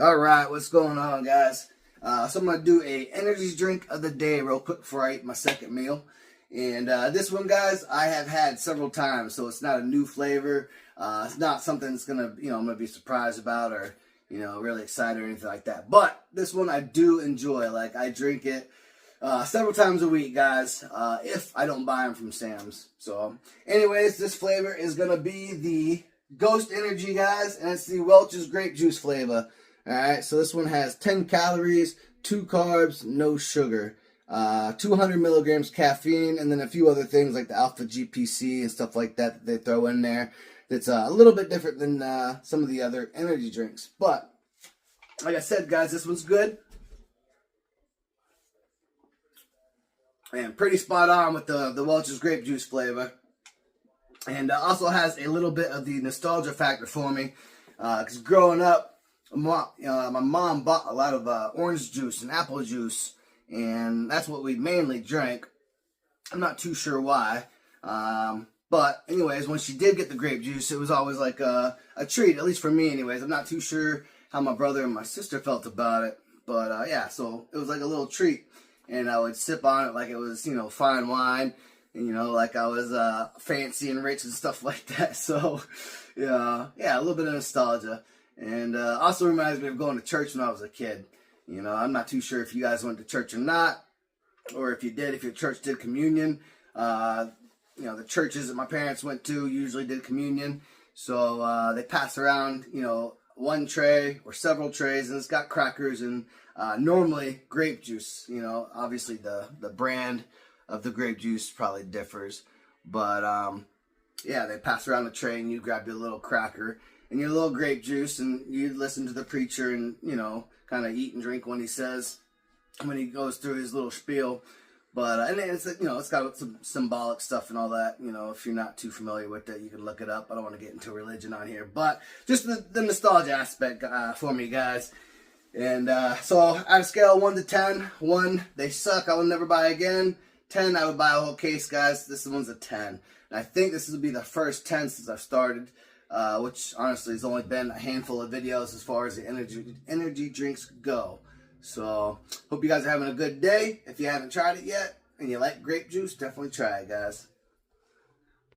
All right, what's going on, guys? So I'm gonna do a energy drink of the day real quick before I eat my second meal. And this one, guys, I have had several times, so it's not a new flavor. It's not something that's gonna, I'm gonna be surprised about or, really excited or anything like that. But this one I do enjoy. Like, I drink it several times a week, guys, if I don't buy them from Sam's. So, anyways, this flavor is gonna be the Ghost Energy, guys, and it's the Welch's grape juice flavor. Alright, so this one has 10 calories, 2 carbs, no sugar, 200 milligrams caffeine, and then a few other things like the alpha GPC and stuff like that they throw in there. That's a little bit different than some of the other energy drinks. But, like I said, guys, this one's good. And pretty spot on with the Welch's grape juice flavor. And also has a little bit of the nostalgia factor for me. Because growing up, my mom bought a lot of orange juice and apple juice, and that's what we mainly drank. I'm not too sure why, but anyways, when she did get the grape juice, it was always like a treat, at least for me anyways. I'm not too sure how my brother and my sister felt about it, but yeah, so it was like a little treat, and I would sip on it like it was, fine wine, and like I was fancy and rich and stuff like that. So yeah, a little bit of nostalgia. And also reminds me of going to church when I was a kid. I'm not too sure if you guys went to church or not, or if you did, if your church did communion. The churches that my parents went to usually did communion. So they pass around, one tray or several trays, and it's got crackers and normally grape juice. Obviously the brand of the grape juice probably differs. But yeah, they pass around the tray and you grab your little cracker and your little grape juice, and you listen to the preacher and, kind of eat and drink when he goes through his little spiel. But, and it's, it's got some symbolic stuff and all that. If you're not too familiar with it, you can look it up. I don't want to get into religion on here, but just the nostalgia aspect for me, guys. And so on a scale of 1 to 10, 1, they suck, I will never buy again. 10, I would buy a whole case, guys. This one's a 10. And I think this will be the first 10 since I've started. Which honestly has only been a handful of videos as far as the energy drinks go. So, hope you guys are having a good day. If you haven't tried it yet and you like grape juice, definitely try it, guys.